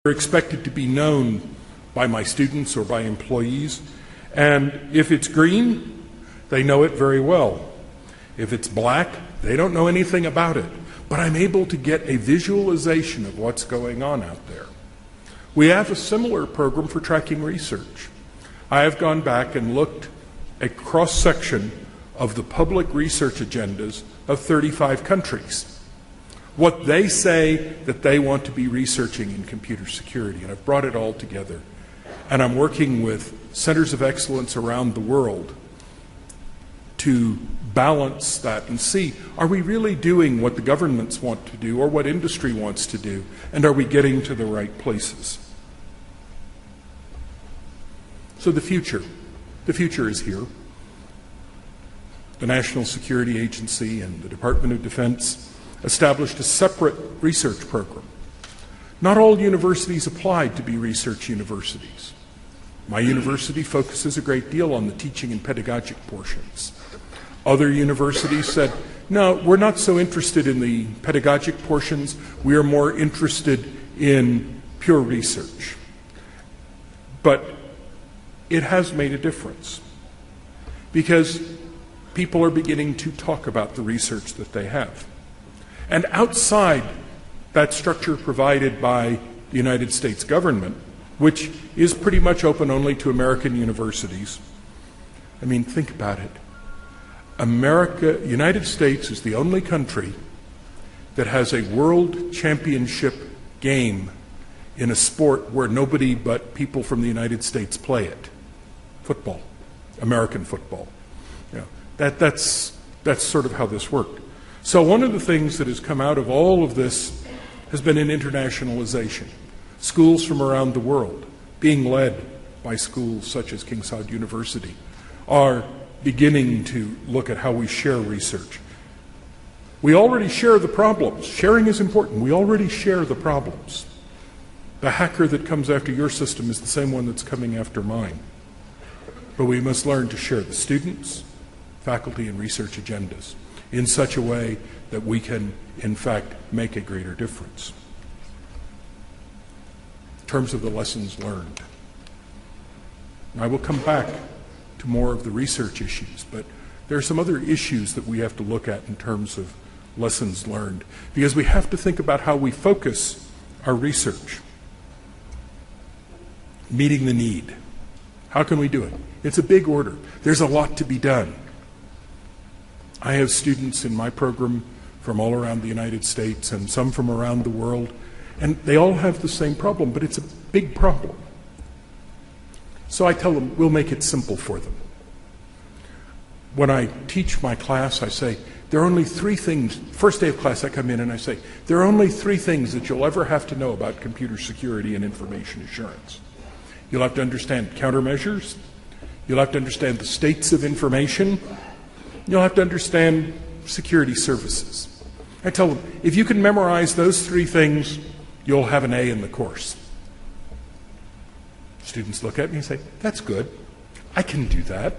They're expected to be known by my students or by employees, and if it's green, they know it very well. If it's black, they don't know anything about it, but I'm able to get a visualization of what's going on out there. We have a similar program for tracking research. I have gone back and looked at cross-section of the public research agendas of 35 countries, what they say that they want to be researching in computer security, and I've brought it all together. And I'm working with centers of excellence around the world to balance that and see, are we really doing what the governments want to do or what industry wants to do, and are we getting to the right places? So the future is here. The National Security Agency and the Department of Defense established a separate research program. Not all universities applied to be research universities. My university focuses a great deal on the teaching and pedagogic portions. Other universities said, no, we're not so interested in the pedagogic portions, we are more interested in pure research. But it has made a difference because people are beginning to talk about the research that they have. And outside that structure provided by the United States government, which is pretty much open only to American universities, I mean, think about it. United States is the only country that has a world championship game in a sport where nobody but people from the United States play it. Football, American football. Yeah, that's sort of how this worked. So one of the things that has come out of all of this has been an internationalization. Schools from around the world, being led by schools such as King Saud University, are beginning to look at how we share research. We already share the problems. Sharing is important. We already share the problems. The hacker that comes after your system is the same one that's coming after mine. But we must learn to share the students, faculty, and research agendas in such a way that we can, in fact, make a greater difference. In terms of the lessons learned, I will come back to more of the research issues, but there are some other issues that we have to look at in terms of lessons learned, because we have to think about how we focus our research. Meeting the need. How can we do it? It's a big order. There's a lot to be done. I have students in my program from all around the United States and some from around the world, and they all have the same problem, but it's a big problem. So I tell them, we'll make it simple for them. When I teach my class, I say, there are only 3 things. First day of class, I come in and I say, there are only 3 things that you'll ever have to know about computer security and information assurance. You'll have to understand countermeasures. You'll have to understand the states of information. You'll have to understand security services. I tell them, if you can memorize those 3 things, you'll have an A in the course. Students look at me and say, that's good. I can do that.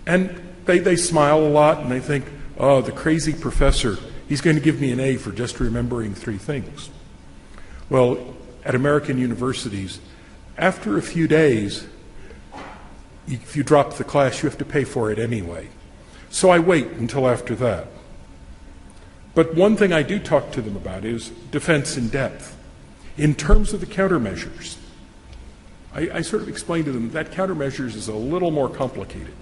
And they smile a lot and they think, oh, the crazy professor, he's going to give me an A for just remembering 3 things. Well, at American universities, after a few days, if you drop the class, you have to pay for it anyway. So I wait until after that. But one thing I do talk to them about is defense in depth. In terms of the countermeasures, I sort of explain to them that countermeasures is a little more complicated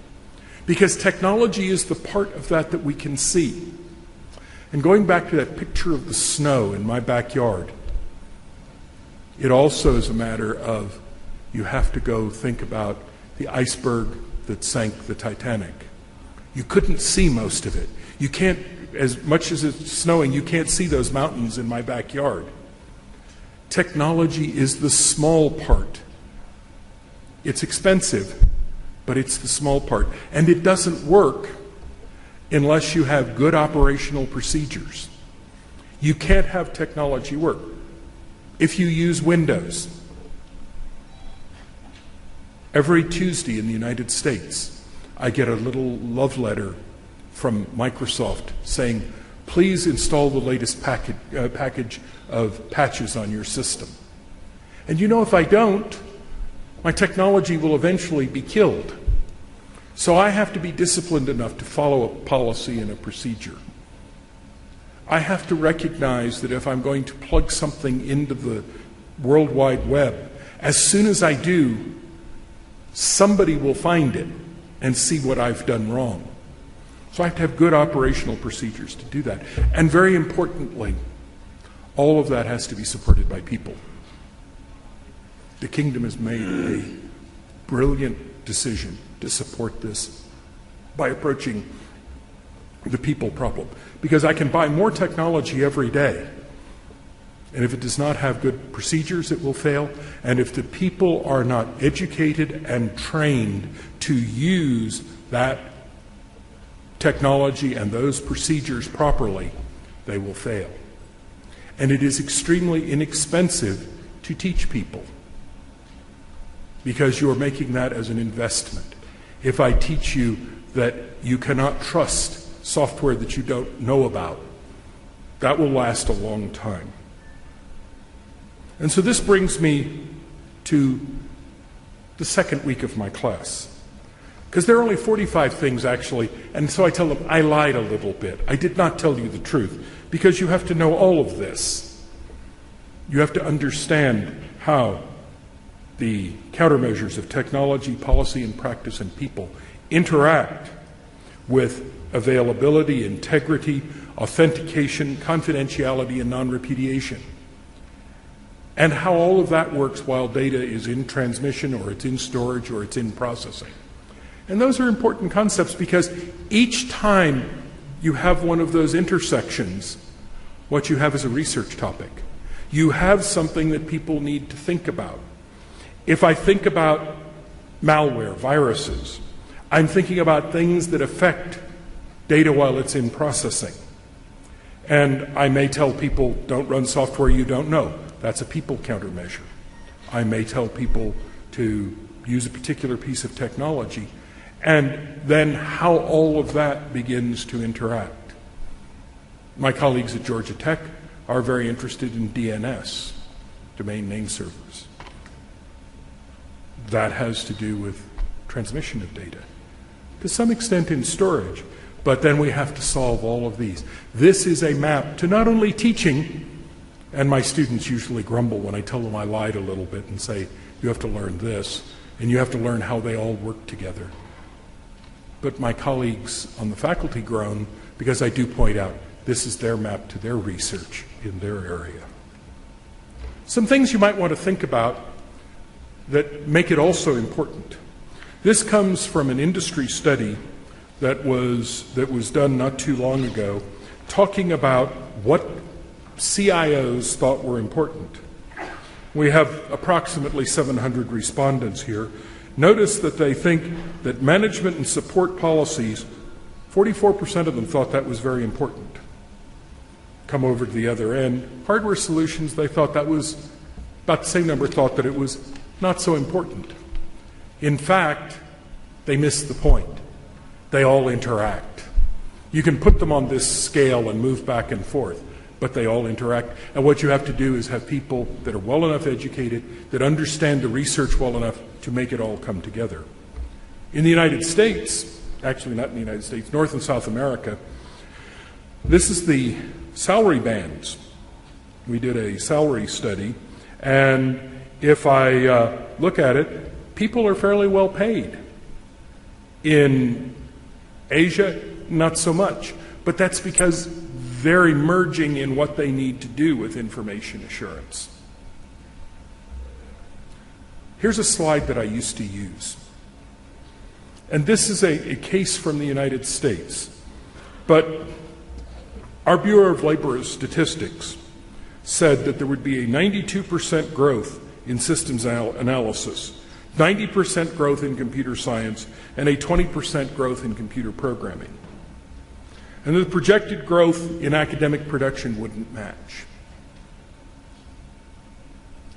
because technology is the part of that we can see. And going back to that picture of the snow in my backyard, it also is a matter of you have to go think about the iceberg that sank the Titanic. You couldn't see most of it. You can't, as much as it's snowing, you can't see those mountains in my backyard. Technology is the small part. It's expensive, but it's the small part. And it doesn't work unless you have good operational procedures. You can't have technology work. If you use Windows, every Tuesday in the United States, I get a little love letter from Microsoft saying, please install the latest package of patches on your system. And you know, if I don't, my technology will eventually be killed. So I have to be disciplined enough to follow a policy and a procedure. I have to recognize that if I'm going to plug something into the World Wide Web, as soon as I do, somebody will find it and see what I've done wrong. So I have to have good operational procedures to do that. And very importantly, all of that has to be supported by people. The kingdom has made a brilliant decision to support this by approaching the people problem. Because I can buy more technology every day, and if it does not have good procedures, it will fail. And if the people are not educated and trained to use that technology and those procedures properly, they will fail. And it is extremely inexpensive to teach people, because you are making that as an investment. If I teach you that you cannot trust software that you don't know about, that will last a long time. And so this brings me to the second week of my class. Because there are only 45 things actually, and so I tell them, I lied a little bit. I did not tell you the truth, because you have to know all of this. You have to understand how the countermeasures of technology, policy, and practice and people interact with availability, integrity, authentication, confidentiality, and non-repudiation. And how all of that works while data is in transmission, or it's in storage, or it's in processing. And those are important concepts, because each time you have one of those intersections, what you have is a research topic. You have something that people need to think about. If I think about malware, viruses, I'm thinking about things that affect data while it's in processing. And I may tell people, don't run software you don't know. That's a people countermeasure. I may tell people to use a particular piece of technology, and then how all of that begins to interact. My colleagues at Georgia Tech are very interested in DNS, domain name servers. That has to do with transmission of data, to some extent in storage, but then we have to solve all of these. This is a map to not only teaching, and my students usually grumble when I tell them I lied a little bit and say, you have to learn this, and you have to learn how they all work together. But my colleagues on the faculty groan, because I do point out this is their map to their research in their area. Some things you might want to think about that make it also important. This comes from an industry study that was done not too long ago, talking about what CIOs thought were important. We have approximately 700 respondents here. Notice that they think that management and support policies, 44% of them thought that was very important. Come over to the other end, hardware solutions, they thought that was, about the same number thought that it was not so important. In fact, they missed the point. They all interact. You can put them on this scale and move back and forth, but they all interact. And what you have to do is have people that are well enough educated, that understand the research well enough to make it all come together. In the United States, actually not in the United States, North and South America, this is the salary bands. We did a salary study, and if I look at it, people are fairly well paid. In Asia, not so much, but that's because they're emerging in what they need to do with information assurance. Here's a slide that I used to use. And this is a case from the United States. But our Bureau of Labor Statistics said that there would be a 92% growth in systems analysis, 90% growth in computer science, and a 20% growth in computer programming. And the projected growth in academic production wouldn't match.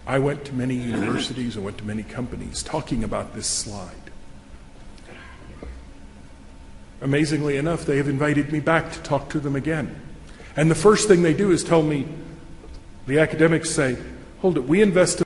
I went to many universities, I went to many companies talking about this slide. Amazingly enough, they have invited me back to talk to them again. And the first thing they do is tell me, the academics say, hold it, we invest